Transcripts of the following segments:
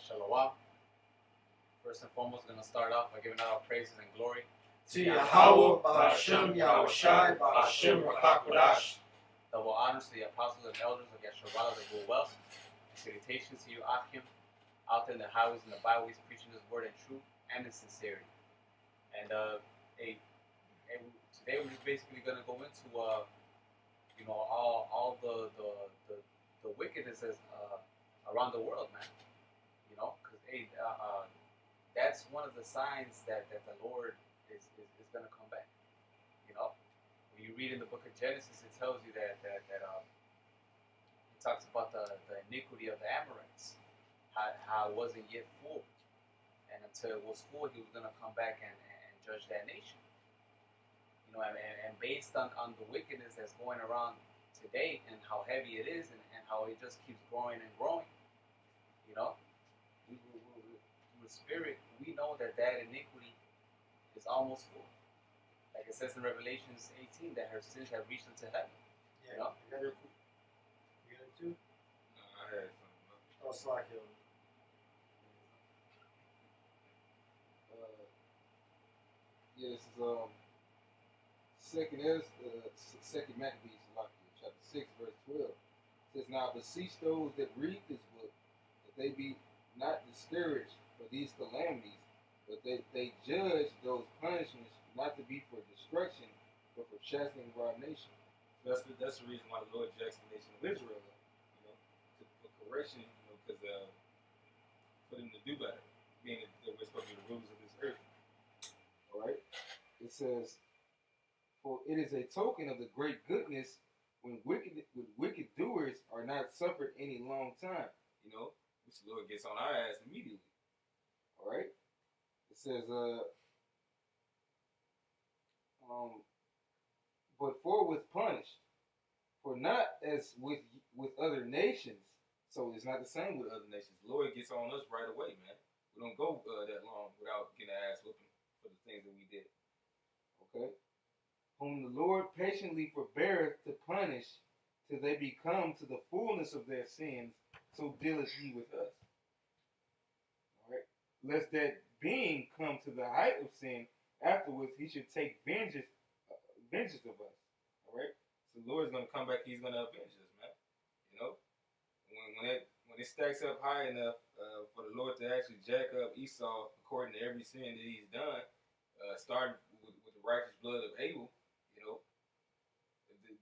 Shalom. First and foremost, going to start off by giving out our praises and glory to Yahweh, Ba'ashem, Yahushai, Ba'ashem, Rakakodash. Double honors to the apostles and elders of Yeshua, the Good Wells. Salutations to you, Achim, out there in the highways and the byways, preaching this word in truth and in sincerity. And today we're just basically going to go into all the wickedness around the world, man. Because that's one of the signs that the Lord is going to come back. When you read in the book of Genesis, it tells you that it talks about the iniquity of the Amorites, how it wasn't yet full, and until it was full, he was going to come back and judge that nation. And based on the wickedness that's going around today and how heavy it is and how it just keeps growing and growing, with spirit, we know that iniquity is almost full. Like it says in Revelations 18 that her sins have reached unto heaven. Yeah. You got it too? No, I had something. Oh, slack it. This is second Maccabees, chapter 6, verse 12. It says, "Now beseech those that read this book that they be not discouraged for these calamities, but they judge those punishments not to be for destruction, but for chastening of our nation." That's the reason why the Lord judged the nation of Israel, for correction, because for them to do better, being that we're supposed to be the rulers of this earth. All right. It says, "For it is a token of the great goodness when wicked doers are not suffered any long time." Which the Lord gets on our ass immediately. All right. It says, "But forthwith punished, for not as with other nations." So it's not the same with other nations. The Lord gets on us right away, man. We don't go that long without getting our ass whooping for the things that we did. Okay. "Whom the Lord patiently forbeareth to punish, till they be come to the fullness of their sins, so dealeth he with us." All right. "Lest that being come to the height of sin, afterwards he should take vengeance of us." All right. So the Lord's going to come back. He's going to avenge us, man. When it stacks up high enough for the Lord to actually jack up Esau according to every sin that he's done, starting with the righteous blood of Abel,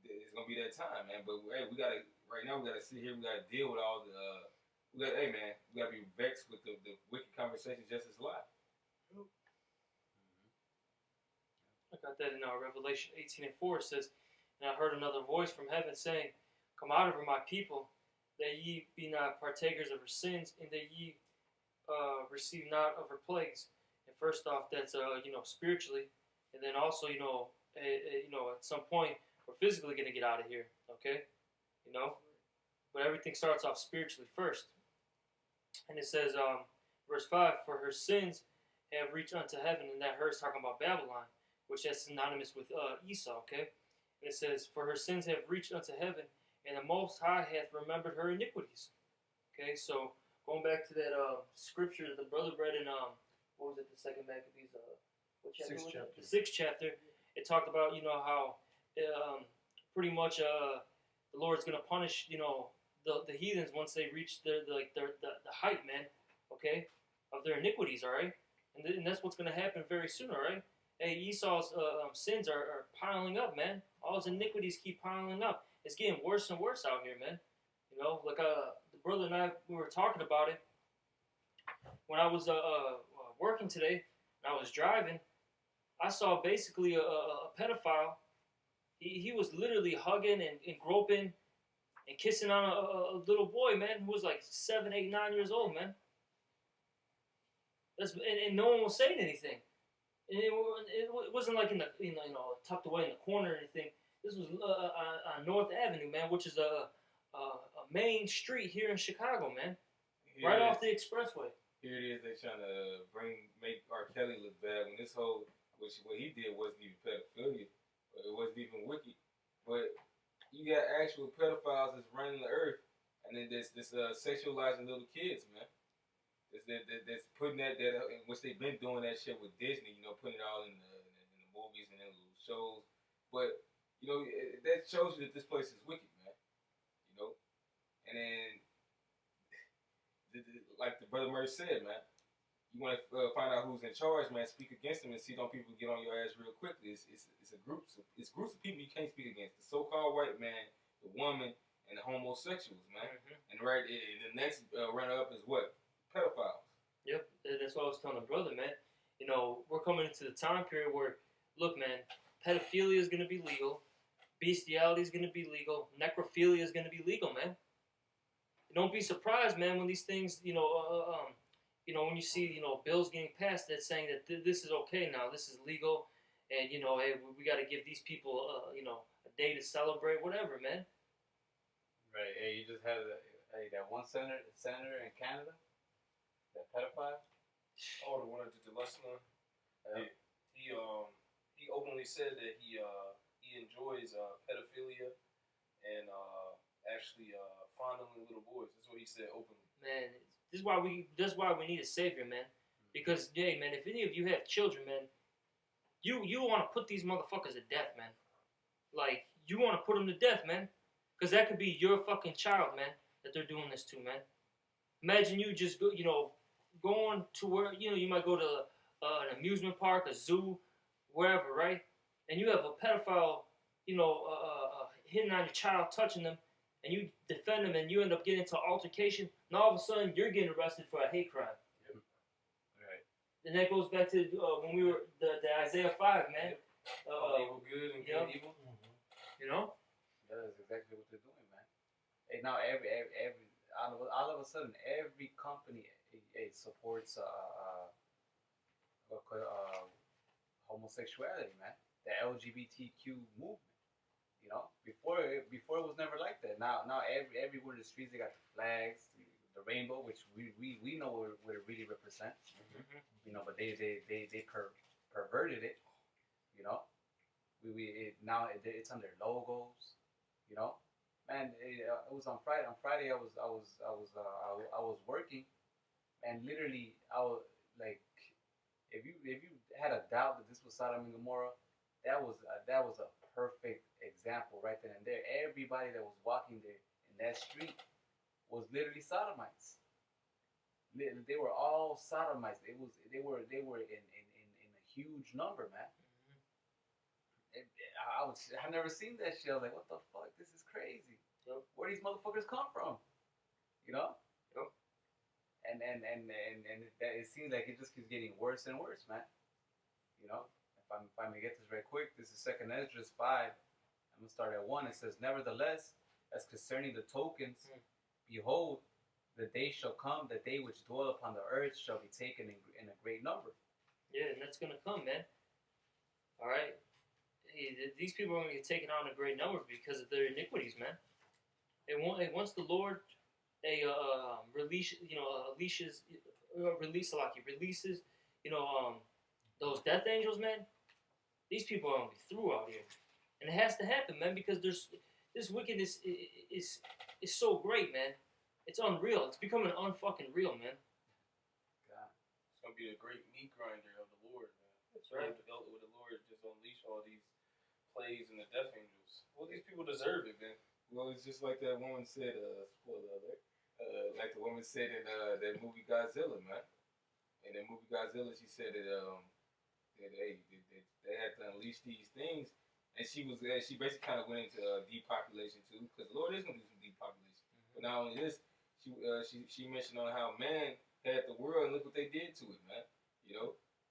it's gonna be that time, man. But hey, we gotta sit here. We gotta deal with all the. We gotta be vexed with the wicked conversations just as live. I got that in Revelation 18:4. It says, "And I heard another voice from heaven saying, Come out of her, my people, that ye be not partakers of her sins, and that ye receive not of her plagues." And first off, that's spiritually, and then also at some point we're physically gonna get out of here, okay? But everything starts off spiritually first. And it says, verse 5, "For her sins have reached unto heaven," and that her is talking about Babylon, which is synonymous with Esau, okay? And it says, "For her sins have reached unto heaven, and the Most High hath remembered her iniquities." Okay, so going back to that scripture that the brother read in what was it, the second Maccabees, what chapter? Sixth chapter. The 6th chapter. It talked about how pretty much the Lord's gonna punish the heathens once they reach the height, man. Okay, of their iniquities. All right, and that's what's gonna happen very soon. All right. Hey, Esau's sins are piling up, man. All his iniquities keep piling up. It's getting worse and worse out here, man. Like the brother and I, we were talking about it when I was working today. And I was driving. I saw basically a pedophile. He was literally hugging and groping and kissing on a little boy, man, who was like 7, 8, 9 years old, man. And no one was saying anything. And it wasn't like in the tucked away in the corner or anything. This was on North Avenue, man, which is a main street here in Chicago, man, right off the expressway. Here it is. They're trying to make R. Kelly look bad when this whole, what he did wasn't even pedophilia. It wasn't even wicked. But you got actual pedophiles that's running the earth, and then this sexualizing little kids, man. that's putting that which they've been doing that shit with Disney, you know, putting it all in the movies and in little shows. But you know, that shows you that this place is wicked, man. You know, and then like the brother Murray said, man, you want to find out who's in charge, man. Speak against them and see don't people get on your ass real quickly. It's a group. It's groups of people you can't speak against. The so-called white man, the woman, and the homosexuals, man. And right, the next runner-up is what? Pedophiles. Yep, that's what I was telling the brother, man. You know, we're coming into the time period where, look, man, pedophilia is going to be legal, bestiality is going to be legal, necrophilia is going to be legal, man. Don't be surprised, man, when these things, when you see, bills getting passed that's saying that this is okay now, this is legal, and hey, we got to give these people, a day to celebrate, whatever, man. Right. Hey, you just had that one senator in Canada, that pedophile. Oh, the one that did the lesson on. Yeah. He openly said that he enjoys pedophilia and actually fondling little boys. That's what he said openly. Man, this is why we need a savior, man. Because man, if any of you have children, man, you want to put these motherfuckers to death, man. Like, you want to put them to death, man. Because that could be your fucking child, man, that they're doing this to, man. Imagine you just go, going to where, you might go to an amusement park, a zoo, wherever, right? And you have a pedophile, hitting on your child, touching them, and you defend them, and you end up getting into an altercation, and all of a sudden, you're getting arrested for a hate crime. Yep. Right. And that goes back to when we were, the Isaiah 5, man. Evil good and good evil. You know? Yeah, that's exactly what they're doing, man. Hey, now every all of a sudden, every company supports homosexuality, man. The LGBTQ movement. Before it was never like that. Now everywhere in the streets they got the flags, the rainbow, which we know what it really represents. Mm-hmm. But they perverted it. Now it's on their logos. Man, it was on Friday. On Friday, I was working, and literally, I was like, if you had a doubt that this was Sodom and Gomorrah, that was a perfect example right then and there. Everybody that was walking there in that street was literally sodomites. They were all sodomites. They were in a huge number, man. I never seen that shit. I was like, what the fuck? This is crazy. Yep. Where these motherfuckers come from? Yep. And that it seems like it just keeps getting worse and worse, man. If I may get this right quick, this is 2nd Ezra 5. I'm gonna start at 1. It says, nevertheless, as concerning the tokens, behold, the day shall come, the day which dwell upon the earth shall be taken in a great number. Yeah, and that's gonna come, man. All right. These people are going to get taken out in a great number because of their iniquities, man. And once the Lord releases, those death angels, man, these people are going to be through out here. And it has to happen, man, because this wickedness is so great, man. It's unreal. It's becoming unfucking real, man. God. It's going to be a great meat grinder of the Lord, man. That's right. With the Lord just unleash all these plays and the death angels. Well, these people deserve it, man. Well, it's just like that woman said, spoiler alert, like the woman said in that movie Godzilla, man. In that movie Godzilla, she said that they had to unleash these things, and she basically kind of went into depopulation too, because the Lord is going to do some depopulation. Mm-hmm. But not only this, she mentioned on how man had the world, and look what they did to it, man.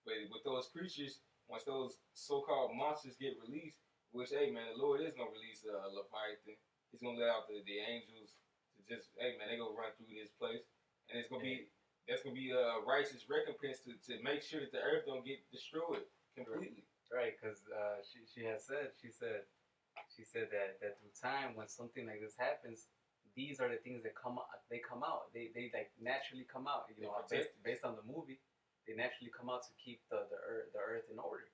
But with those creatures, once those so-called monsters get released, which, hey, man, the Lord is going to release Leviathan. He's going to let out the angels to just, hey, man, they're going to run through this place. And that's going to be a righteous recompense to make sure that the earth don't get destroyed completely. Right, because she said that through time, when something like this happens, these are the things that come out. They come out. They like naturally come out. Based on the movie, they naturally come out to keep the earth in order.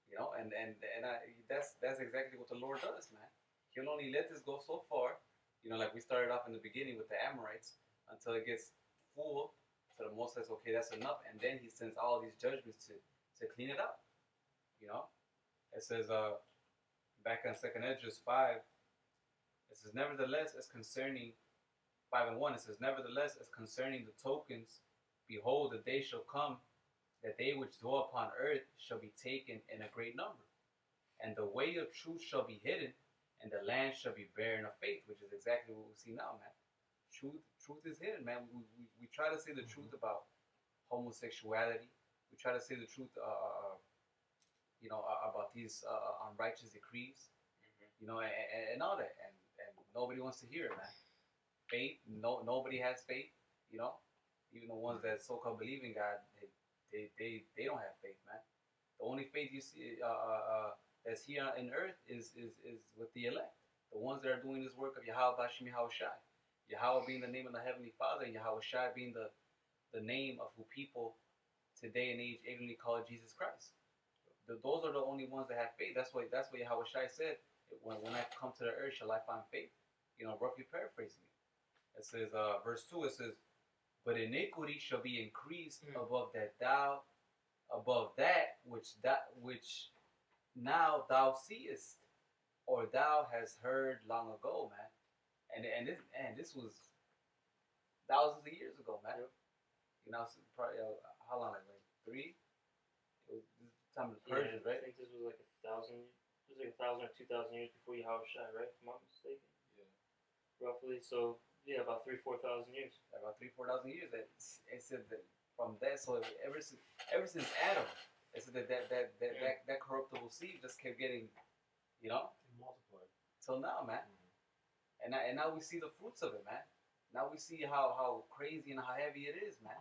That's exactly what the Lord does, man. He'll only let this go so far, like we started off in the beginning with the Amorites, until it gets full, So the Most High says, okay, that's enough, and then He sends all these judgments to clean it up. You know, it says back in 2nd Esdras 5, it says, nevertheless, as concerning 5:1, it says, nevertheless, as concerning the tokens, behold, the day shall come that they which dwell upon earth shall be taken in a great number, and the way of truth shall be hidden, and the land shall be barren of faith, which is exactly what we see now, man. Truth is hidden, man. We try to say the truth about homosexuality. We try to say the truth, about these unrighteous decrees, and all that, and nobody wants to hear it, man. Faith, nobody has faith, even the ones that so-called believe in God, they don't have faith, man. The only faith you see that's here on earth is with the elect, the ones that are doing this work of Yahweh Bashim Yahweh Shai. Yahweh being the name of the Heavenly Father, and Yahweh Shai being the name of who people today and age ignorantly call Jesus Christ. Those are the only ones that have faith. That's what Yahweh Shai said. When I come to the earth, shall I find faith? Roughly paraphrasing it. It says, verse 2, it says, but iniquity shall be increased above that which now thou seest, or thou hast heard long ago, man. And this was thousands of years ago, man. Yep. Probably how long? Like 3? It was this time of the Persians, right? I think this was like 1,000. It was like 1,000 or 2,000 years before Yahweh Shai, right? If I'm not mistaken. Yeah. Roughly. So yeah, about 3,000-4,000 years. About 3,000-4,000 years. It said that from that. So ever since Adam, it said that corruptible seed just kept getting, multiplied till now, man. And now we see the fruits of it, man. Now we see how crazy and how heavy it is, man.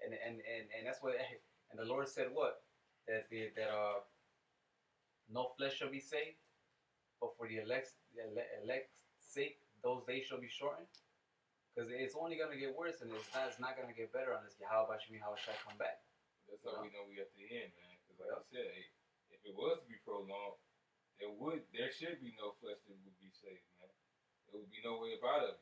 And that's what. And the Lord said what? That no flesh shall be saved, but for the elect's sake, those days shall be shortened. Because it's only gonna get worse, and it's not gonna get better unless Yahweh Bashim Yahweh Shai come back. That's how we know we at the end, man. Because like I said, hey, if it was to be prolonged, there should be no flesh that would be saved, man. There would be no way about it,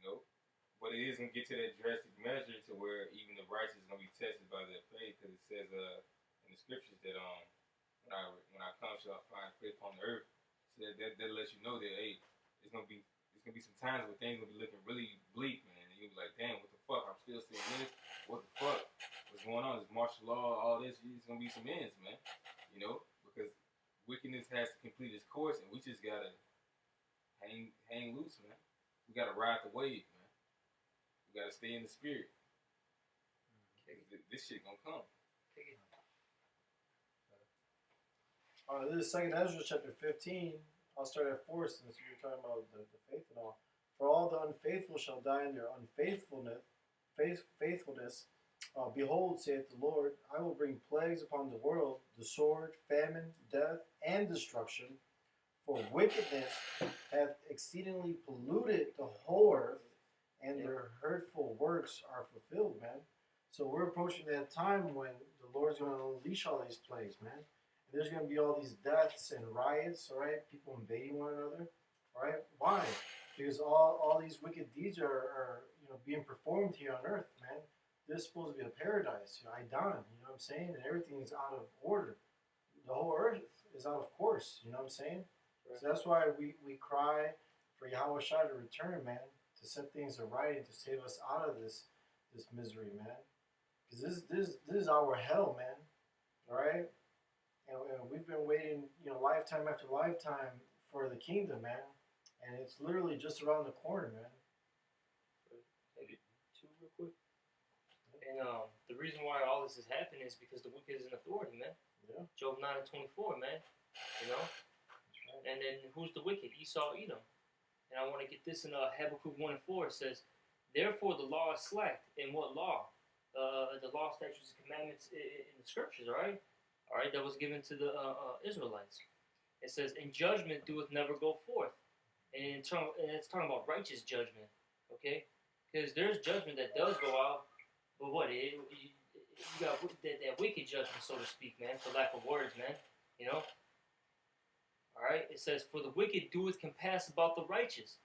But it is gonna get to that drastic measure to where even the righteous is gonna be tested by their faith, because it says in the scriptures that when I come shall I find faith on the earth. So that lets you know that hey, it's gonna be some times where things gonna be looking really bleak, man. And you'll be like, damn, what the fuck? I'm still seeing this. What the fuck? What's going on? This martial law, all this. It's gonna be some ends, man. Because wickedness has to complete its course, and we just gotta hang loose, man. We gotta ride the wave, man. We gotta stay in the spirit. This shit gonna come. This is 2nd Ezra chapter 15. I'll start at 4 since you were talking about the faith and all. For all the unfaithful shall die in their unfaithfulness. Behold, saith the Lord, I will bring plagues upon the world, the sword, famine, death, and destruction. For wickedness hath exceedingly polluted the whole earth, and their hurtful works are fulfilled, man. So we're approaching that time when the Lord's going to unleash all these plagues, man. And there's going to be all these deaths and riots, all right? People invading one another, all right? Why? Because all these wicked deeds are being performed here on earth, man. This is supposed to be a paradise, Idan, you know what I'm saying? And everything is out of order. The whole earth is out of course, you know what I'm saying? Right. So that's why we cry for Yahweh Shai to return, man, to set things right and to save us out of this misery, man. Because this is our hell, man, all right? And we've been waiting, lifetime after lifetime for the kingdom, man. And it's literally just around the corner, man. Maybe 2 real quick. And the reason why all this is happening is because the wicked is in authority, man. Yeah. Job 9:24, man. That's right. And then who's the wicked? Esau, Edom. And I want to get this in Habakkuk 1:4. It says, therefore the law is slacked. In what law? The law, statutes, and commandments in the scriptures, all right? All right, that was given to the Israelites. It says, "In judgment doeth never go forth," and it's talking about righteous judgment, okay? Because there's judgment that does go out, but what? You got that wicked judgment, so to speak, man, for lack of words, man. All right. It says, "For the wicked doeth compass about the righteous."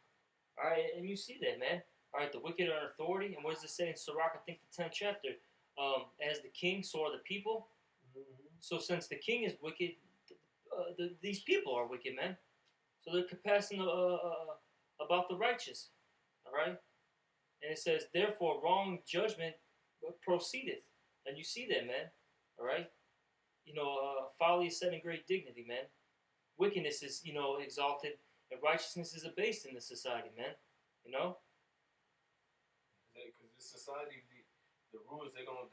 All right, and you see that, man. All right, the wicked are in authority. And what does it say in Sirach? I think the 10th chapter. As the king, so are the people. So since the king is wicked, these people are wicked, man. So they're compassing about the righteous. All right? And it says, therefore, wrong judgment proceedeth. And you see that, man. All right? Folly is set in great dignity, man. Wickedness is, exalted, and righteousness is abased in the society, man. You know? Because this society, the rulers, they don't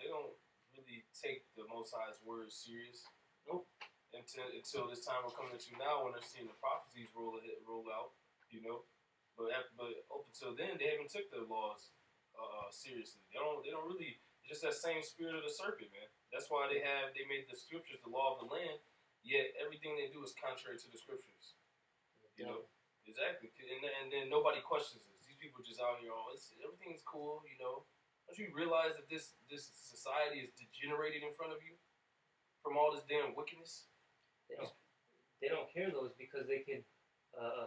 really take the Most High's words serious. Nope. Until this time we're coming into now, when they're seeing the prophecies roll out, But up until then, they haven't took the laws seriously. They don't really. Just that same spirit of the serpent, man. That's why they made the scriptures the law of the land. Yet everything they do is contrary to the scriptures. Exactly. And then nobody questions this. These people just out here, everything's cool. Don't you realize that this society is degenerated in front of you from all this damn wickedness? They don't care, though, is because they can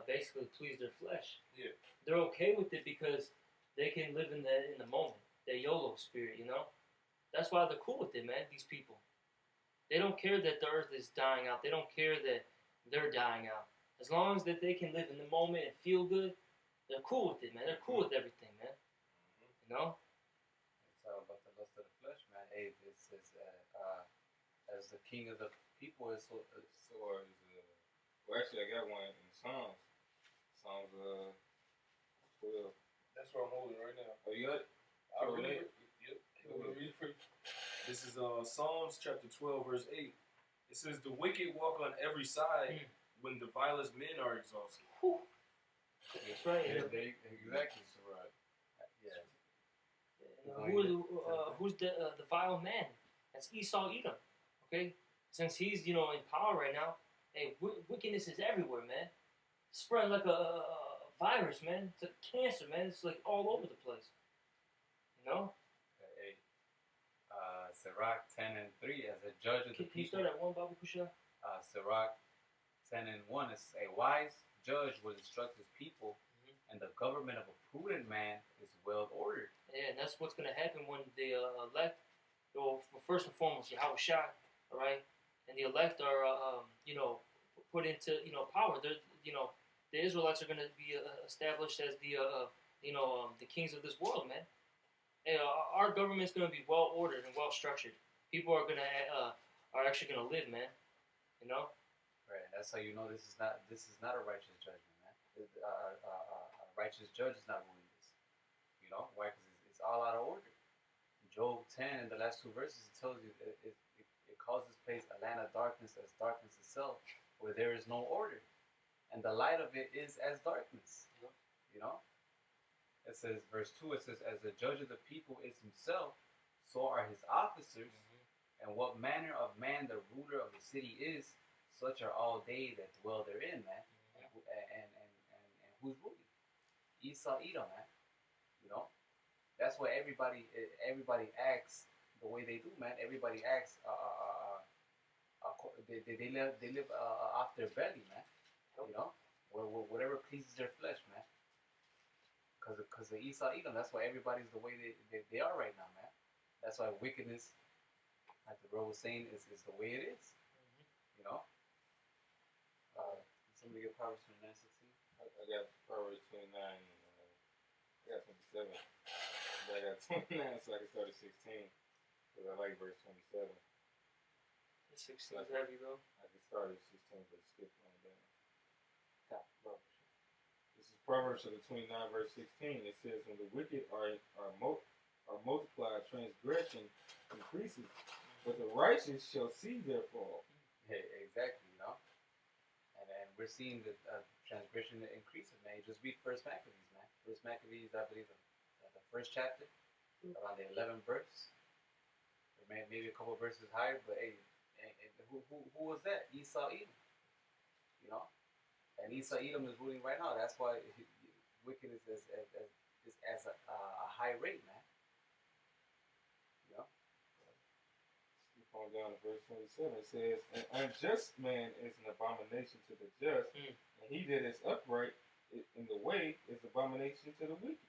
basically please their flesh. Yeah. They're okay with it because they can live in the moment, their YOLO spirit, That's why they're cool with it, man, these people. They don't care that the earth is dying out. They don't care that they're dying out. As long as that they can live in the moment and feel good, they're cool with it, man. They're cool with everything, man. It's all about the lust of the flesh, man. Hey, it says, as the king of the people is well, actually, I got one in Psalms. Psalms 12. That's what I'm holding right now. Oh, you got it? I'll read it. Yep. I'm gonna read it for you. This is Psalms chapter 12, verse 8. It says, "The wicked walk on every side when the vilest men are exalted." Whew. That's right. exactly. So right. Yeah. Who's the vile man? That's Esau Edom. Okay, since he's in power right now, hey, wickedness is everywhere, man. It's spreading like a virus, man. It's a cancer, man. It's like all over the place. Hey, Sirach 10:3, as a judge of the Can you people. start at 1, Babu Kusha? Sirach 10:1 is a wise judge will instruct his people, and the government of a prudent man is well ordered. Yeah, and that's what's going to happen when the elect, first and foremost, Yahweh Shai, all right, and the elect are, put into, power. The Israelites are going to be established as the kings of this world, man. Hey, our government's going to be well ordered and well structured. People are actually going to live, man. Right. That's how you know this is not a righteous judgment, man. A righteous judge is not ruling this. Why? Because it's all out of order. Job 10 in the last 2 verses, it tells you it calls this place a land of darkness as darkness itself, where there is no order, and the light of it is as darkness. It says, verse 2, it says, as the judge of the people is himself, so are his officers, and what manner of man the ruler of the city is, such are all they that dwell therein, man. And who's ruling? Esau Edom, man. That's why everybody acts the way they do, man. Everybody acts they live off their belly, man. Whatever pleases their flesh, man. Because of Esau Edom, that's why everybody's the way they are right now, man. That's why wickedness, like the bro was saying, is the way it is. Somebody get Proverbs 29:16? I got Proverbs 29. I got 27. But I got 29, so I can start at 16. Because I like verse 27. 16 is heavy, bro. I can start at 16, but skip on down. This is Proverbs 29, verse 16. It says, when the wicked are multiplied, transgression increases, but the righteous shall see their fall. Hey, exactly, And we're seeing the transgression increasing, man. You just read First Maccabees, man. First Maccabees, I believe, the first chapter, around the 11th verse. Or maybe a couple verses higher, but hey, who was that? Esau Edom. And Esau Edom is ruling right now. That's why wickedness is as a high rate, man. On down to verse 27, it says, an unjust man is an abomination to the just, and he that is upright in the way is abomination to the wicked.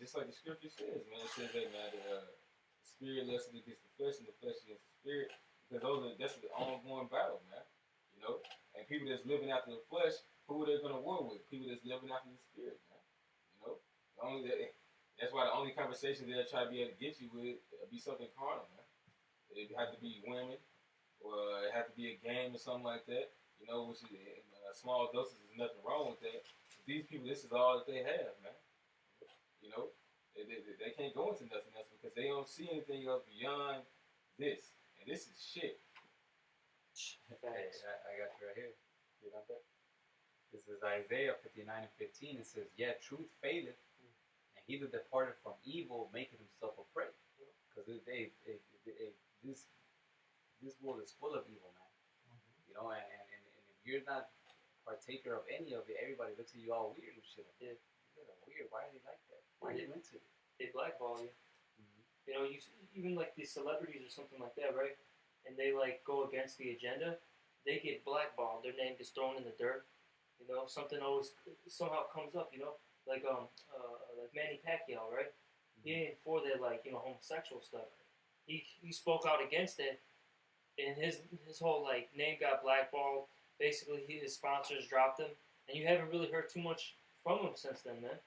just like the scripture says, man. It says that, man, the spirit lusteth against the flesh, and the flesh against the spirit. Because that's the ongoing battle, man. You know, and people that's living after the flesh, who are they gonna war with? People that's living after the spirit, man. You know, that's why the only conversation they'll try to be able to get you with be something carnal, man. It have to be women, or it have to be a game or something like that. You know, which is in small doses. There's nothing wrong with that. But these people, this is all that they have, man. You know, they can't go into nothing else because they don't see anything else beyond this, and this is shit. Hey, I got you right here. You got that? This is Isaiah 59 and 15. It says, "Yet truth faileth, and he that departed from evil maketh himself a prey." Because this world is full of evil, man. You know, and if you're not partaker of any of it, everybody looks at you all weird and shit. Yeah. You're weird. Why are they like that? Why are you into it? They blackball you. You know, even like these celebrities or something like that, right? And they like go against the agenda, they get blackballed. Their name gets thrown in the dirt. You know, something always somehow comes up. You know, like Manny Pacquiao, right? He ain't for that homosexual stuff. He spoke out against it, and his whole like name got blackballed. Basically, his sponsors dropped him, and you haven't really heard too much from him since then, man.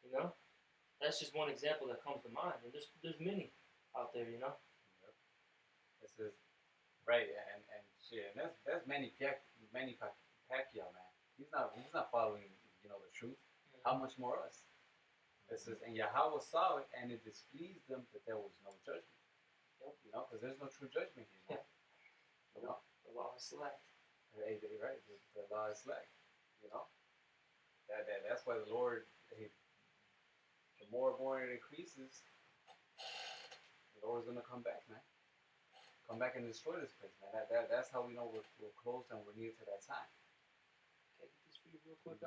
You know, that's just one example that comes to mind, and there's many out there, you know. Yep. This is right, and shit, and that's Manny Pacquiao, man. He's not following the truth. How much more us? It says, and Yahweh saw it, and it displeased them that there was no judgment. Yep. You know, because there's no true judgment here. Yeah. You know, The law is slack. right? The law is slack. You know, that's why the Lord, the more and more it increases, the Lord's gonna come back, man. Come back and destroy this place, man. That's how we know we're close and we're near to that time. Okay, get this for you real quick,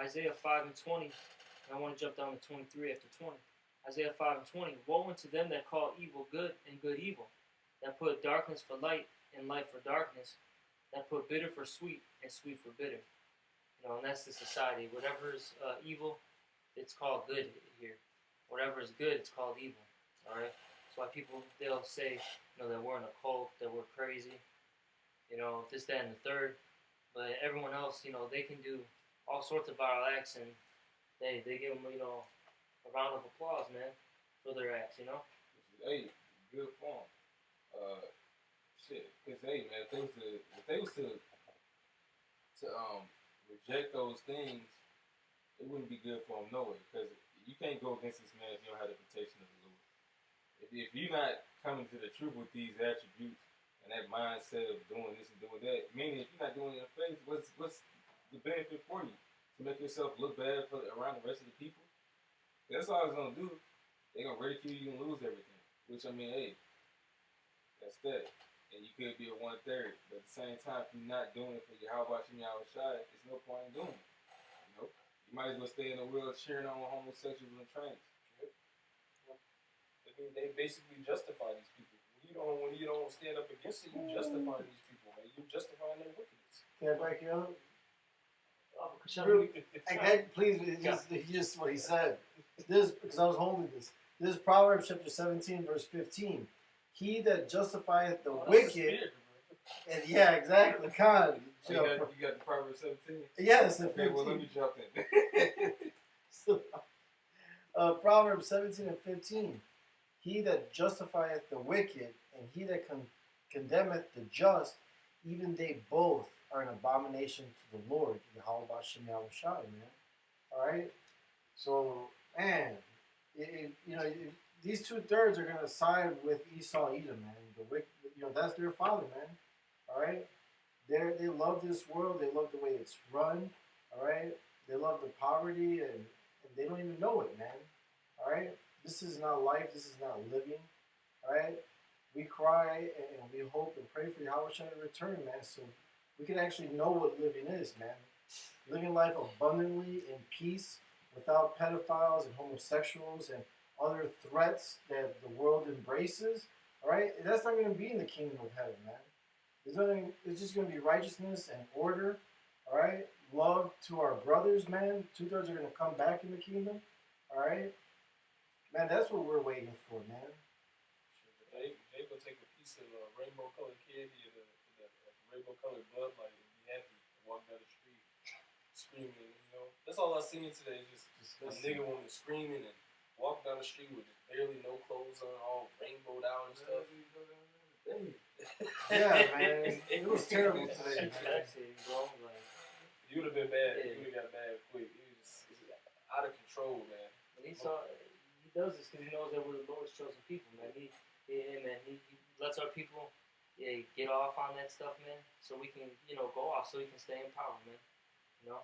Isaiah 5 and 20. I want to jump down to 23 after 20. Isaiah 5 and 20. Woe unto them that call evil good and good evil, that put darkness for light and light for darkness, that put bitter for sweet and sweet for bitter. You know, and that's the society. Whatever is evil, it's called good here. Whatever is good, it's called evil. All right. That's why they'll say, that we're in a cult, that we're crazy, this, that, and the third. But everyone else, they can do all sorts of vile acts, and they give them, a round of applause, man, for their acts, Hey, good form. Shit, cause hey, man, if they was to reject those things, it wouldn't be good for them no way. Cause you can't go against this man if you don't have the protection of the Lord. If you're not coming to the truth with these attributes and that mindset of doing this and doing that, meaning if you're not doing it in faith, what's the benefit for you? To make yourself look bad around the rest of the people? That's all it's gonna do. They're gonna ridicule you and lose everything. Which, I mean, hey, that's that. And you could be a 1/3, but at the same time, if you're not doing it for your how about you outside, there's no point in doing it. You might as well stay in the world cheering on homosexuals and trans. I mean, they basically justify these people. When you don't stand up against it, you justify these people, man. You justify their wickedness. Can I break you up? Really? Please, just what he said. This, because I was holding this. This is Proverbs chapter 17, verse 15. He that justifieth the wicked, and yeah, exactly, Khan. You got the Proverbs 17? Yes, the 15. Okay, well, let me jump in. So, Proverbs 17 and 15. He that justifieth the wicked, and he that condemneth the just, even they both are an abomination to the Lord. Yahweh Bashem Yahushai, man. Alright? So, man, these 2/3 are going to side with Esau Edom, man. The wicked, that's their father, man. Alright? They love this world. They love the way it's run. Alright? They love the poverty, and they don't even know it, man. Alright? This is not life. This is not living. Alright? We cry and we hope and pray for Yahweh to return, man, so we can actually know what living is, man. Living life abundantly in peace, without pedophiles and homosexuals and other threats that the world embraces. Alright? That's not going to be in the kingdom of heaven, man. It's just going to be righteousness and order. Alright? Love to our brothers, man. 2/3 are going to come back in the kingdom. Alright? Man, that's what we're waiting for, man. They gonna take a piece of rainbow colored candy and a rainbow colored bud light and be happy and walk down the street screaming. You know, that's all I seen today. Just a nigga woman screaming and walking down the street with just barely no clothes on, all rainbowed out and stuff. Yeah, man. It was terrible today, man. Exactly, bro. Like, You would have been bad. Yeah. You would have got mad quick. It's out of control, man. but he does this because he knows that we're the Lord's chosen people, man. He lets our people, get off on that stuff, man, so we can, go off, so we can stay in power, man. You know.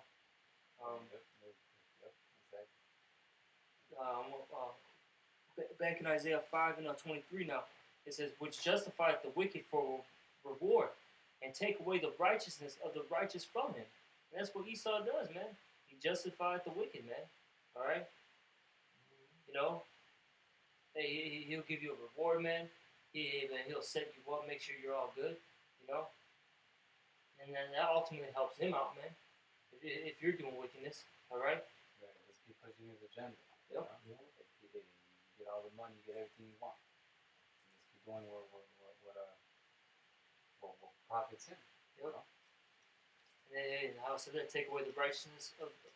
Exactly. Back in Isaiah 5 and 23 now, it says, "Which justifieth the wicked for reward, and take away the righteousness of the righteous from him." And that's what Esau does, man. He justified the wicked, man. All right. You know, he'll give you a reward, man. He'll set you up, make sure you're all good. You know, and then that ultimately helps him out, man. If you're doing wickedness, all right. Right. Just keep pushing his agenda. Yep. You know? You get all the money, you get everything you want. You just keep doing what profits him. Yep. And how so that take away the righteousness of the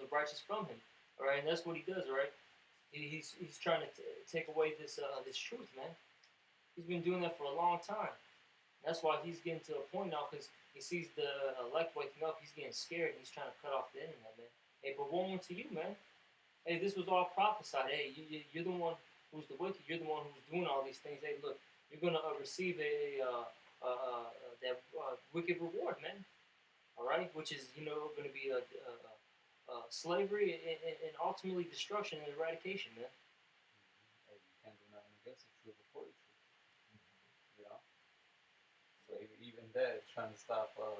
righteous from him. All right, and that's what he does. All right, he's trying to take away this truth, man. He's been doing that for a long time. That's why he's getting to a point now because he sees the elect waking up. He's getting scared. And he's trying to cut off the internet, man. Hey, but woe unto you, man. Hey, this was all prophesied. Hey, you're the one who's the wicked. You're the one who's doing all these things. Hey, look, you're gonna receive that wicked reward, man. All right, which is going to be slavery and ultimately destruction and eradication, man. And you can't do nothing against the truth before the truth. You know. So even that, trying to stop us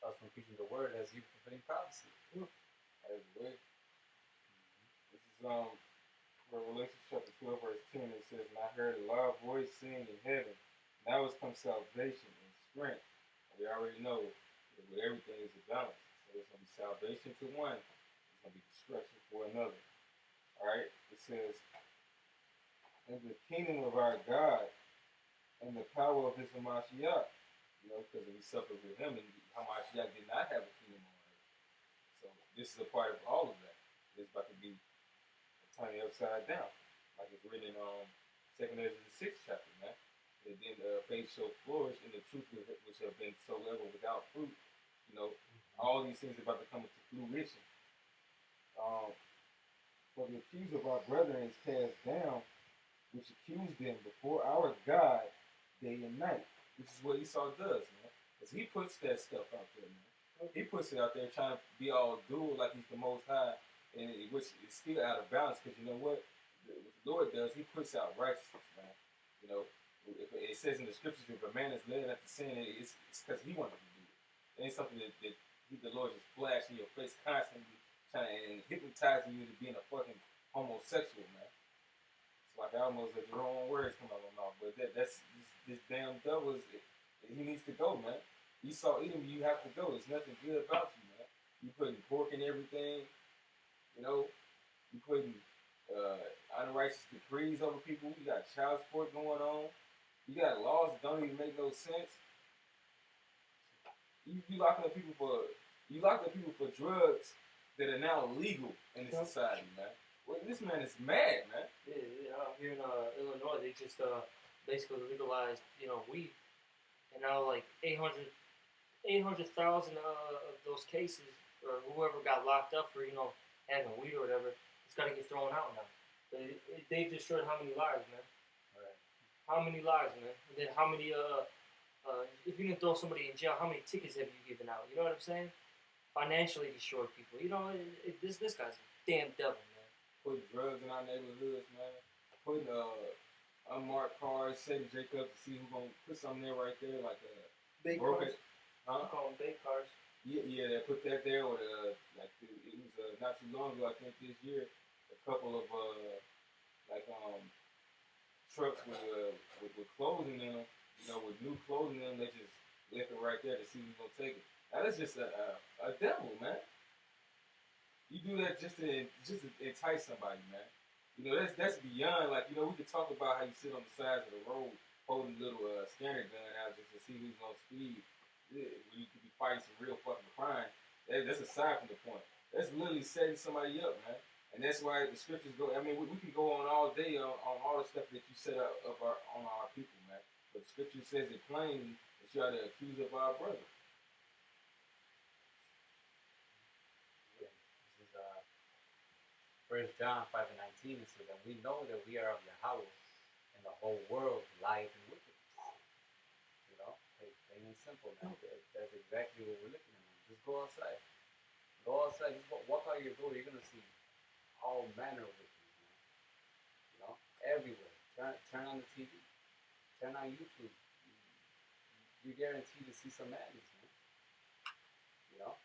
from preaching the word as you fulfilling prophecy. As well. This is Revelation chapter 12, verse 10. It says, "And I heard a loud voice saying in heaven, now has come salvation and strength." And we already know that with everything is a balance. So there's going to be salvation to one, there's going to be destruction for another. Alright? It says, "In the kingdom of our God and the power of his Hamashiach." You know, because we suffered with him, and Hamashiach did not have a kingdom on earth. So this is a part of all of that. It's about to be turning upside down, like it's written in Second Ezra the 6th chapter, man. And then faith shall flourish, and the truth which have been so ever without fruit. You know, all these things are about to come into fruition. For the accuser of our brethren is cast down, which accused them before our God day and night. Which is what Esau does, man. Because he puts that stuff out there, man. He puts it out there trying to be all dual like he's the Most High, and which is still out of balance. Because you know what the Lord does? He puts out righteousness, man. You know, if it says in the scriptures, if a man is led after sin, it's because he wanted to do it. It ain't something that the Lord just flashed in your face constantly, trying to hypnotizing you to being a fucking homosexual, man. It's like I almost let the wrong words come out of my mouth, but that's this damn devil he needs to go, man. Esau Edom, you have to go. There's nothing good about you, man. You putting pork in everything, you know. You putting unrighteous decrees over people. You got child support going on. You got laws that don't even make no sense. You locking up people for drugs that are now legal in this society, man. Well, this man is mad, man. Yeah, out here in Illinois, they just basically legalized, weed, and now like 800,000 of those cases, or whoever got locked up for having weed or whatever, it's got to get thrown out now. They've destroyed how many lives, man? Right. How many lives, man? And then how many if you can throw somebody in jail, how many tickets have you given out? You know what I'm saying? Financially destroyed people. This guy's a damn devil, man. Putting drugs in our neighborhoods, man. Putting unmarked cars, setting Jake up to see who's gonna put something there right there, like a Bait broken. cars. I call them bait cars. Yeah, they put that there, or it was not too long ago, I think this year, a couple of trucks with clothing in them, with new clothing in them, they just left it right there to see who's gonna take it. Now that's just a devil, man. You do that just to entice somebody, man. That's beyond, like, we could talk about how you sit on the sides of the road holding a little scanner gun out just to see who's on speed. Yeah, where you could be fighting some real fucking crime. That's aside from the point. That's literally setting somebody up, man. And that's why the scriptures go. I mean, we can go on all day on all the stuff that you set up on our people, man. But the scripture says it plainly that you are the accuser of our brother. Yeah, this is 1 John 5:19. It says, "And we know that we are of Yahweh, and the whole world lieth in wickedness." You know, plain and simple, man. That's exactly what we're looking at. Man. Just go outside. Go outside. Just walk out your door. You're gonna see all manner of wickedness, man. You know, everywhere. Turn on the TV. Turn on YouTube. You're guaranteed to see some madness, man. You know,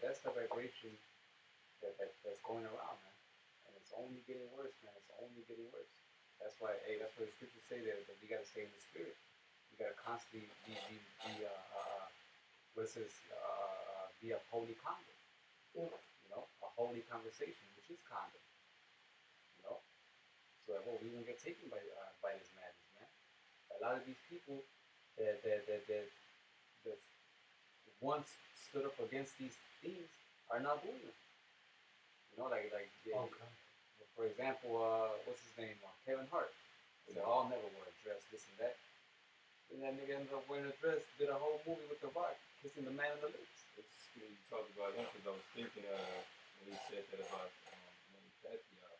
that's the vibration that's going around, man. And it's only getting worse, man. It's only getting worse. That's why the scriptures say that we gotta stay in the spirit. We gotta constantly what it says, be a holy condom. You know, a holy conversation, which is condom. You know, so that we won't get taken by this madness, man. A lot of these people that once stood up against these things are not doing it. You know, Okay. for example, what's his name? Kevin Hart. Said, "Oh, I'll never wear a dress, this and that." And that nigga ended up wearing a dress, did a whole movie with The Rock, kissing the man on the lips. It's you talked about him because I was thinking when he said that about Manny Pacquiao.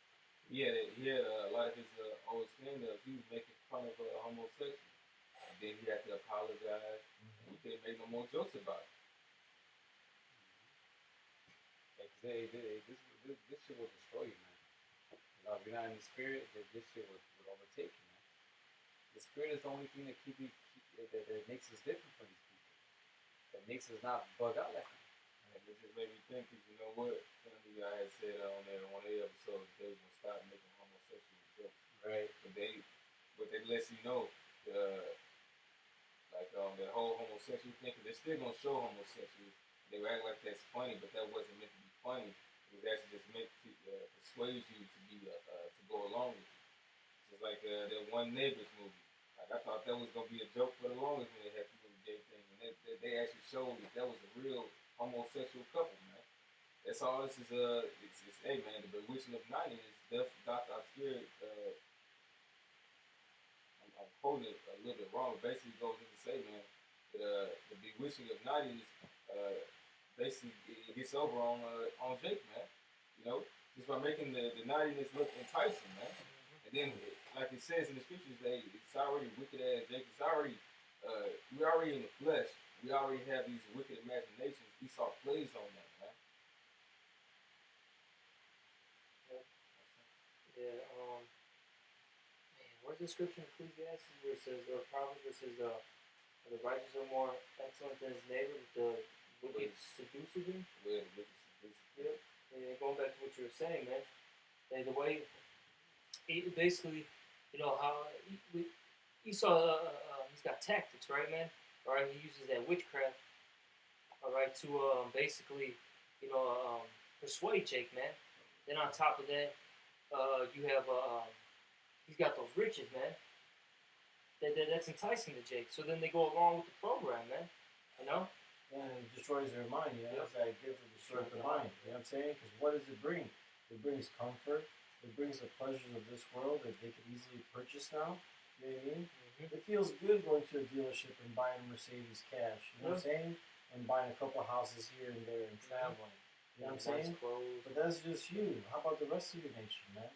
He had a lot of his old stand-ups. He was making fun of homosexuals, and then he had to apologize. And he couldn't make no more jokes about it. Yeah, this shit will destroy you, man. You know, if you're not in the spirit, this shit would overtake you, man. The spirit is the only thing that that makes us different from these people. That makes us not bug out like them. And it just made me think, because you know what? Family Guy had said on there in one of the episodes, they was gonna stop making homosexual jokes. Right. But they let you know, that whole homosexual thing, because they're still gonna show homosexuals. They would act like that's funny, but that wasn't meant to be funny. It was actually just meant to persuade you to go along with it. Just like that one Neighbors movie. Like, I thought that was gonna be a joke for the longest when they had people with gay thing, and they actually showed that was a real homosexual couple, man. That's all this is. It's hey, man, the bewitching of 90 is Dr. Obscure. I'm quoting it a little bit wrong, but basically goes in to say, man, that the bewitching of 90 is basically it gets over on Jake, man. You know, just by making the naughtiness look enticing, man. And then, like it says in the scriptures, it's already wicked ass Jake. It's already we're already in the flesh. We already have these wicked imaginations. Esau plays on that, man. Yeah. Man, where's the scripture in Ecclesiastes where it says, or Proverbs where it says, the righteous are more excellent than his neighbor, but the wicked seduce him? We're wicked seduce. Yep. And going back to what you were saying, man, and the way, basically, you know how Esau, he's got tactics, right, man? All right, he uses that witchcraft, all right, to basically, persuade Jake, man. Then on top of that, you have he's got those riches, man. That's enticing to Jake. So then they go along with the program, man. You know? And it destroys their mind, you know? It's that gift that destroys the mind. You know what I'm saying? Because what does it bring? It brings comfort. It brings the pleasures of this world that they can easily purchase now. You know what I mean? Mm-hmm. It feels good going to a dealership and buying a Mercedes cash. You know what I'm saying? And buying a couple houses here and there and traveling. You know what I'm saying? Clothes. But that's just you. How about the rest of your nation, man?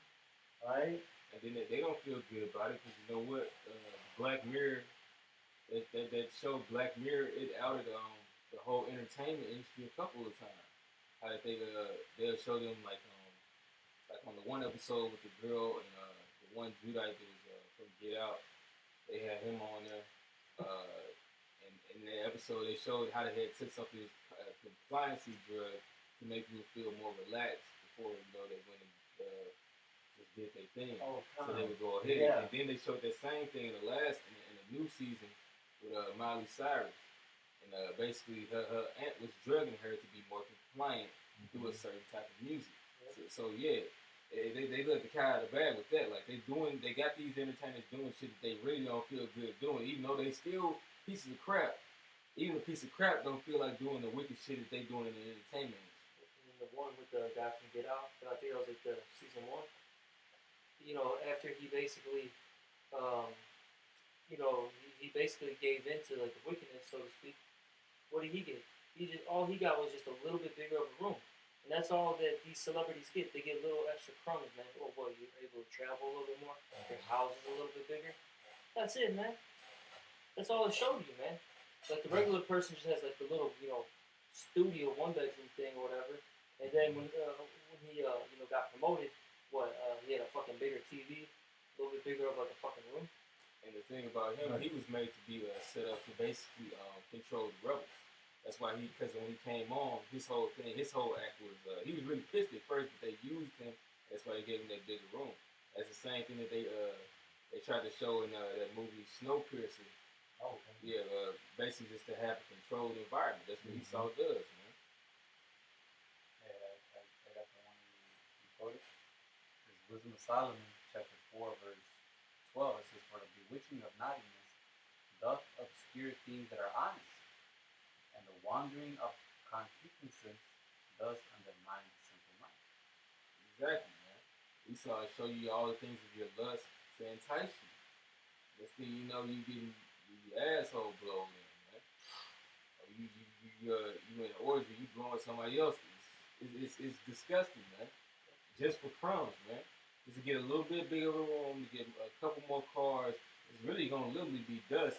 Right? And then they don't feel good about it because you know what? Black Mirror, that show Black Mirror, it outed the whole entertainment industry a couple of times. How they'll show them like on the one episode with the girl and the one Judite that was from Get Out, they had him on there. And in that episode, they showed how they had took something compliancy drug to make you feel more relaxed before they went and just did their thing. Oh, so they would go ahead. Yeah. And then they showed that same thing in the new season with Miley Cyrus. And basically her aunt was drugging her to be more compliant through a certain type of music. So yeah, they let the cat out of the bag with that. Like they got these entertainers doing shit that they really don't feel good doing, even though they still pieces of crap. Even a piece of crap don't feel like doing the wicked shit that they doing in the entertainment industry. And the one with the guy from Get Out, I think that was like the season one. You know, after he basically, um, you know, he basically gave in to like the wickedness, so to speak. What did he get? All he got was just a little bit bigger of a room, and that's all that these celebrities get. They get little extra crumbs, man. Or what? You're able to travel a little bit more. Your house is a little bit bigger. That's it, man. That's all it showed you, man. Like the regular person just has like the little, studio one bedroom thing or whatever. And then when he got promoted, he had a fucking bigger TV, a little bit bigger of like a fucking room. And the thing about him, he was made to be set up to basically control the rebels. That's why because when he came on, his whole act was, he was really pissed at first, but they used him. That's why they gave him that bigger room. That's the same thing that they tried to show in that movie Snowpiercer. Oh, okay. Yeah, basically just to have a controlled environment. That's what Esau does, man. Yeah, I got the one you quoted. It's Wisdom of Solomon, chapter 4, verse 12. It says, "For the bewitching of naughtiness doth obscure things that are honest, and the wandering of concupiscence does undermine the simple mind." Exactly, man. Esau show you all the things of your lust to entice you. Next thing you know, you getting your asshole blown in, man. Or you in an orgy, you blowing somebody else's. It's disgusting, man. Just for crumbs, man. Just to get a little bit bigger of a room, to get a couple more cars. It's really gonna literally be dust,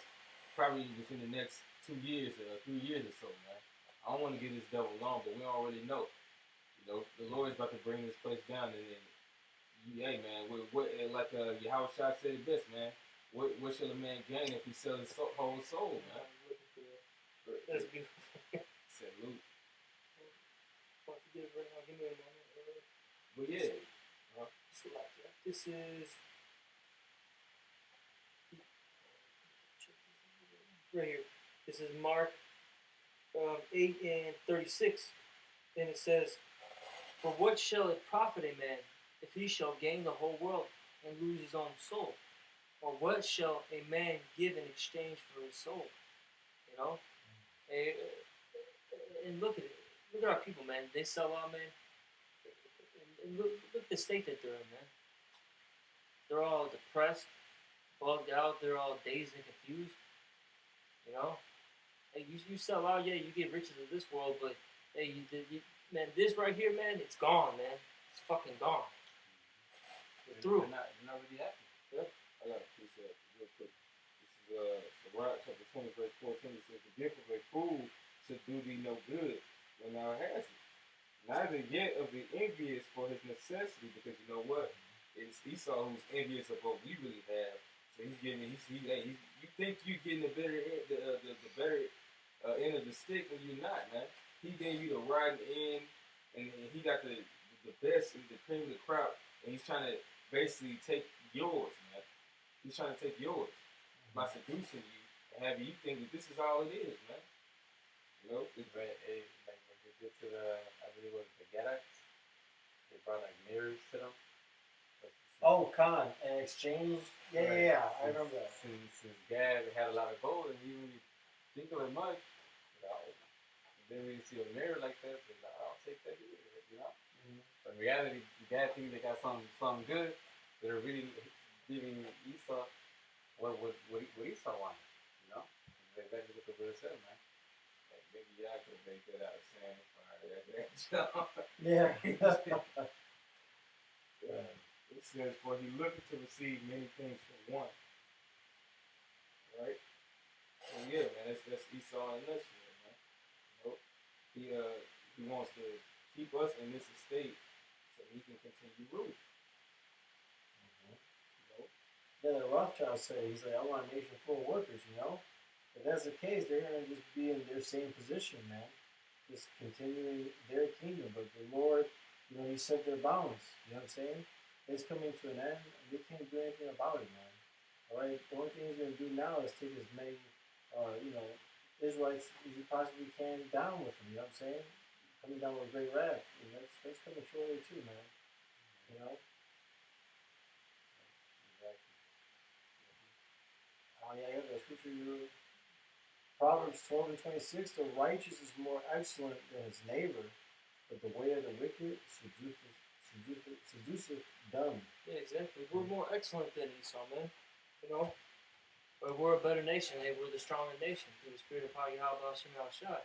probably within the next 2 years or 3 years or so, man. I don't want to get this devil long, but we already know. You know, the Lord's about to bring this place down, and hey, man, like your house shot said it best, man. What shall a man gain if he sells his whole soul, man? That's beautiful. Salute. About to get it right now. Give me a moment. But yeah. This is right here. This is Mark 8 and 36, and it says, "For what shall it profit a man if he shall gain the whole world and lose his own soul? Or what shall a man give in exchange for his soul?" You know, and look at it. Look at our people, man. They sell out, man. And look at the state that they're in, man. They're all depressed, bugged out. They're all dazed and confused. You know, hey, you sell out, yeah, you get riches of this world, but hey, man, this right here, man, it's gone, man. It's fucking gone. You're through. They're not really happy. Yep. I got a piece of it real quick. This is Sirach chapter 20, verse 14. It says, "The gift of a fool should do thee no good when thou hast it. Neither yet of the envious for his necessity," because you know what? It's Esau who's envious of what we really have. So he's getting, you think you're getting the better end of the stick when you're not, man. He gave you the rotten end, and he got the best, the cream of the crop, and he's trying to basically take yours, man. He's trying to take yours by seducing you and having you think that this is all it is, man. You know, Like when they did to I believe it was the Gadites, they brought like mirrors to them. Oh, Khan, and exchange. Yeah, I remember that. Since Gad had a lot of gold, and he didn't really think of it much, didn't really see a mirror like that. So like, I'll take that here, you know. Mm-hmm. But in reality, Gad thinks they got something good. They're really giving Esau what Esau wanted, you know. That's exactly what the word said, man. like maybe I could make that out of sand and fire. Yeah. It says, "For he looketh to receive many things from one." Right? So yeah, man, that's Esau in a nutshell, man. You know, he wants to keep us in this estate so he can continue ruling. Mm-hmm. You know? Yeah, the Rothschild said, he's like, I want a nation full of workers, you know? If that's the case, they're going to just be in their same position, man. Just continuing their kingdom. But the Lord, he set their bounds. You know what I'm saying? It's coming to an end, and they can't do anything about it, man. All right? The only thing he's going to do now is take as many, Israelites as he possibly can down with him. You know what I'm saying? Coming down with great wrath. And that's coming shortly, too, man. You know? for you. Proverbs 12 and 26, the righteous is more excellent than his neighbor, but the way of the wicked seduceth them. Yeah, exactly. We're more excellent than Esau, man. You know, but we're a better nation. Hey, we're the stronger nation through the spirit of power, Yahweh Hashem Shai.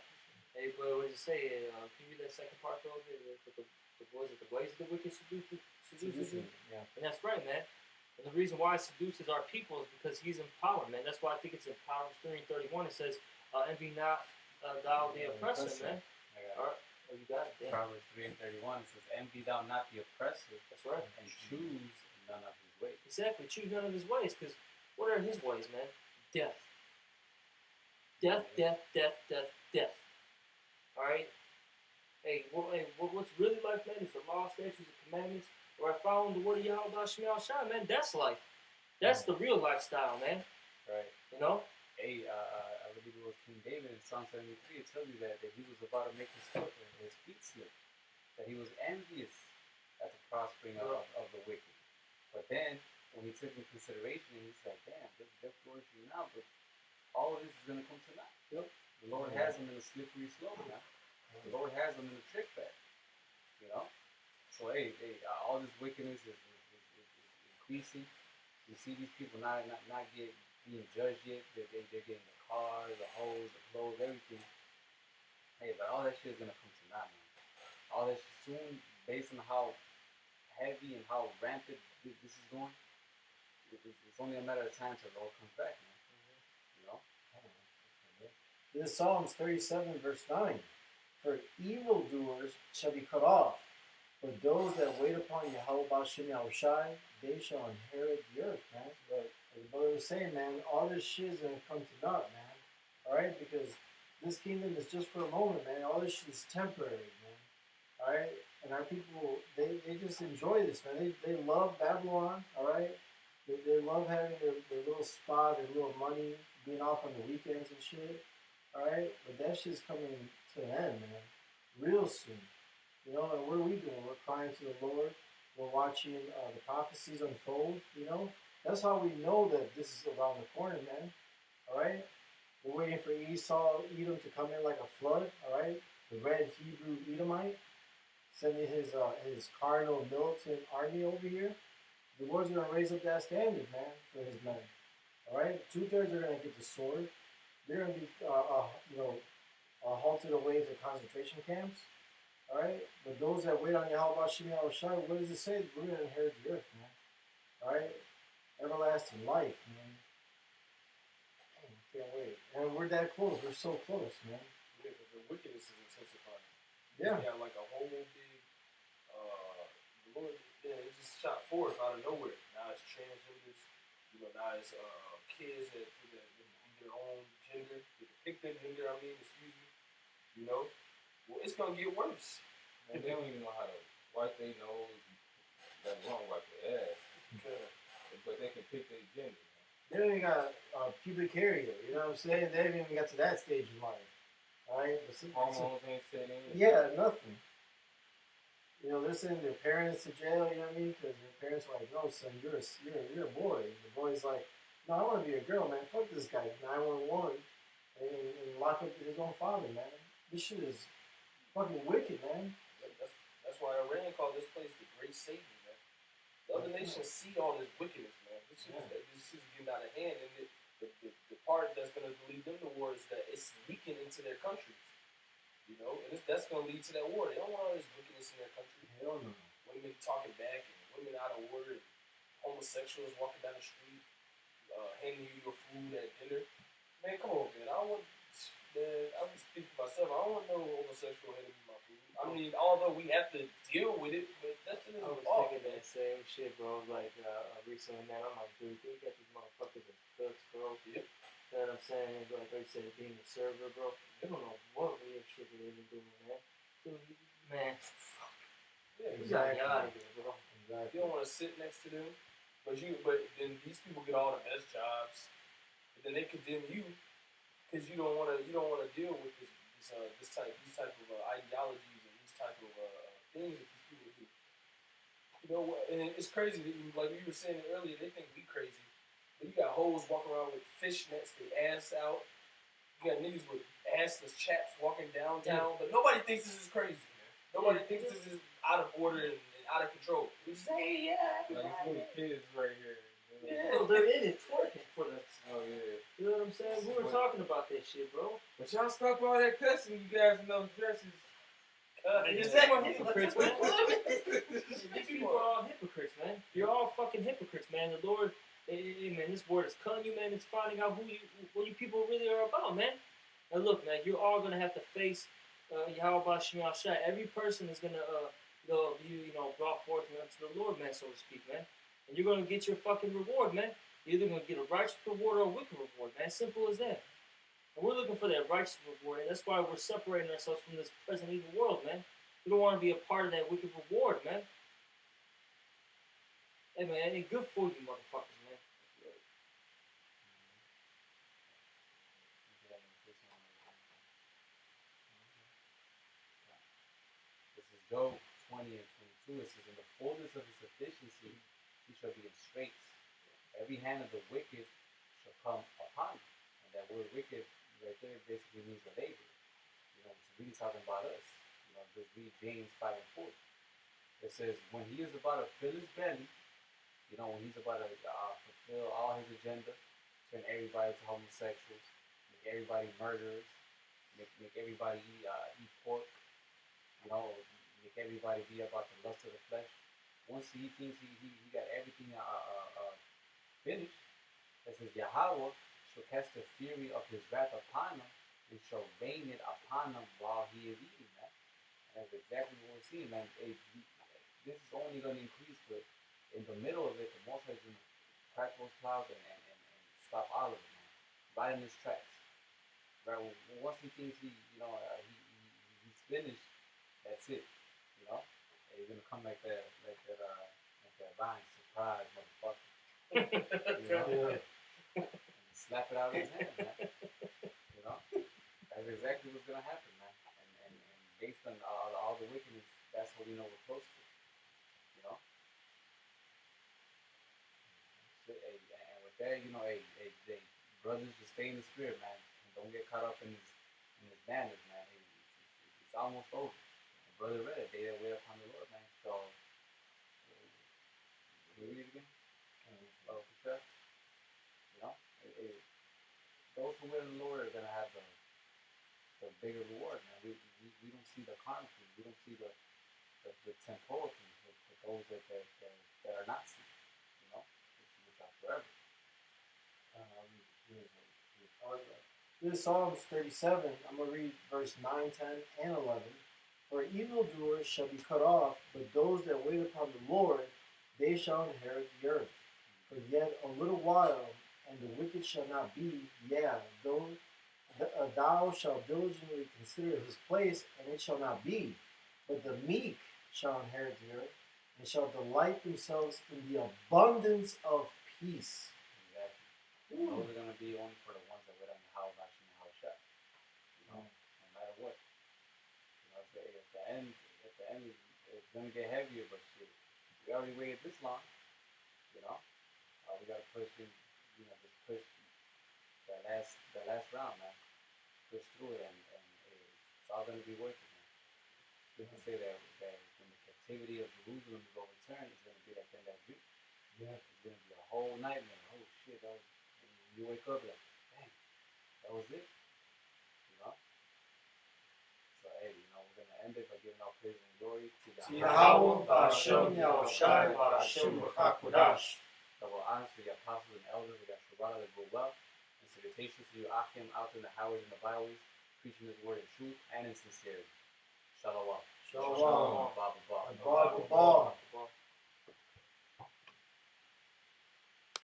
Hey, but what does it say? Can you read that second part though? The ways of the wicked seduces you? Yeah. And that's right, man. And the reason why it seduces our people is because he's in power, man. That's why I think it's in Proverbs 3 and 31. It says, envy not thou the oppressor, man. All right. Oh, you got it. Damn. Proverbs 3 and 31 says, envy thou not the oppressor. That's right. And choose none of his ways. Exactly. Choose none of his ways, because what are his ways, man? Death. Death, death, death, death, death. All right? Hey, what's really life, man, is the law, statutes, and commandments, or following the word of Yahweh Shai, man. That's life. That's the real lifestyle, man. Right. You know? Hey, I believe it was King David in Psalm 73. It tells you that he was about to make his feet slip. That he was envious at the prospering of the wicked. But then, when he took into consideration, he's like, damn, they're flourishing now, but all of this is going to come to naught. Yep. The Lord has them in a slippery slope now. The Lord has them in a trick bag. You know? So, hey, all this wickedness is increasing. You see these people not being judged yet. They're getting the cars, the hoes, the clothes, everything. Hey, but all that shit is going to come to naught, man. All that shit soon, based on how heavy and how rampant this is going, it's only a matter of time till the Lord comes back, man. You know? This is Psalms 37, verse 9. For evildoers shall be cut off, but those that wait upon Yahweh Bashem Yahushai, they shall inherit the earth, man. But as the brother was saying, man, all this shit is going to come to naught, man. Alright? Because this kingdom is just for a moment, man. All this shit is temporary, man. Alright? And our people, they just enjoy this, man. They love Babylon, alright? They love having their little spa, their little money, being off on the weekends and shit. Alright? But that shit's coming to an end, man. Real soon. You know, and what are we doing? We're crying to the Lord. We're watching the prophecies unfold, you know? That's how we know that this is around the corner, man. Alright? We're waiting for Esau, Edom to come in like a flood, alright? The red Hebrew Edomite, sending his carnal militant army over here. The Lord's going to raise up that standard, man, for his men. Alright? 2/3 are going to get the sword. They're going to be, halted away to concentration camps. Alright? But those that wait on Yahweh Shemi Shai, what does it say? We're going to inherit the earth, man. Alright? Everlasting life, man. Dang, can't wait. And we're that close. We're so close, man. Yeah, because the wickedness is intensifying. Yeah. We have like a whole big, the Lord, it just shot forth out of nowhere. Now it's transgenders, now it's kids that be their own gender, they can pick their gender, excuse me, Well, it's going to get worse. And they don't even know how to wipe their nose, let alone wipe their ass. But they can pick their gender. They don't even got pubic hair yet, you know what I'm saying? They haven't even got to that stage in life. Alright? Hormones ain't set in. Yeah, nothing. They're sending their parents to jail, you know what I mean? Because their parents are like, no, son, you're a boy. The boy's like, no, I want to be a girl, man. Fuck this guy. 911 and lock up his own father, man. This shit is fucking wicked, man. That's why Iran called this place the Great Satan, man. The other nations see all this wickedness, man. This is getting out of hand, and the part that's going to lead them to war is that it's leaking into their countries, and that's going to lead to that war. They don't want all this wickedness in their country. Hell no. Women talking back, and women out of order, and homosexuals walking down the street, handing you your food at dinner. Man, come on, man. I'm speaking for myself. I don't want no homosexual handing me my food. Although we have to deal with it, but that shit is I was off, thinking man. that same shit, bro. Like, recently, man, I'm like, dude, they got these motherfuckers as cooks, bro. Yep. You know what I'm saying? Like they said, being a server, bro. They don't know what weird shit they're even doing, man. Dude, man, fuck. Yeah, We gotta get out of here, bro. You don't want to sit next to them, but then these people get all the best jobs, but then they condemn you because you don't want to deal with these type of ideologies and these type of things that these people do. And it's crazy that like you were saying earlier, they think we crazy, But you got hoes walking around with fishnets, their ass out. You got niggas with assless chaps walking downtown, but nobody thinks this is crazy, man. Nobody thinks this is out of order and out of control. We just hey, yeah, Like these little kids right here. Yeah. Bro, they're in it twerking for us. Oh yeah. You know what I'm saying? We were talking about that shit, bro. But y'all stop all that cussing, you guys in those dresses. These people are hypocrites, man. These people are all hypocrites, man. You're all fucking hypocrites, man. The Lord, man, this word is calling you, man. It's finding out what you people really are about, man. And look, man, you're all gonna have to face Yahweh Shem Shai. Every person is gonna be brought forth unto the Lord, man, so to speak, man. And you're gonna get your fucking reward, man. You're either gonna get a righteous reward or a wicked reward, man. Simple as that. And we're looking for that righteous reward, and that's why we're separating ourselves from this present evil world, man. We don't want to be a part of that wicked reward, man. Hey, man, it ain't good for you, motherfuckers, man. This is Job 20 and 22. It says, in the fullness of his sufficiency, he shall be in straits. Every hand of the wicked shall come upon him. And that word wicked right there basically means the labor. It's really talking about us. Just read James 5 and 4. It says, when he is about to fill his belly, when he's about to fulfill all his agenda, turn everybody to homosexuals, make everybody murderers, make everybody eat pork, make everybody be about the lust of the flesh. Once he thinks he got everything finished, it says, Yahweh shall cast the fury of his wrath upon him and shall rain it upon him while he is eating, man. And that's exactly what we're seeing, man. This is only going to increase, but in the middle of it, the Most High is going to crack those clouds and stop all of it, man. Right in his tracks. Right? Once he thinks he's finished, that's it. And he's going to come like that vine, surprise, motherfucker. And slap it out of his hand, man. That's exactly what's gonna happen, man. And based on all the wickedness, that's what we know we're close to. So, and with that, brothers, just stay in the spirit, man. And don't get caught up in this madness, man. It's almost over. The brother read it. They that wait upon the Lord, man. So, read it again. For sure. Those who wait on the Lord are gonna have the bigger reward, man. We don't see the carnal things. We don't see the temporal things, but those that are not seen, which are forever. This is Psalms 37. I'm going to read verse 9, 10, and 11. For evildoers shall be cut off, but those that wait upon the Lord, they shall inherit the earth. For yet a little while, and the wicked shall not be. Though thou shalt diligently consider his place, and it shall not be. But the meek shall inherit the earth, and shall delight themselves in the abundance of peace. Exactly. Those are going to be only for the ones that wait on the house, actually, the house shut. No matter what. At the end, it's going to get heavier, but shit, we already waited this long. We got to push in, just push that last round, man. Push through it, and it's all going to be worth it, man. People say that when the captivity of Jerusalem is overturned, it's going to be like in that dream. Yeah. It's going to be a whole nightmare. Oh shit, you wake up like, dang, that was it. So hey, we're going to end it by giving all praise and glory to Yahweh, Ba'ashem, Yahushai, Ba'ashem, B'chakodash. Double honors to the apostles and elders of Yahshua that go well, and salutations to you, Achim, out in the highways and the byways, preaching His word in truth and in sincerity. Shalom. Shalom. Baba. Baba.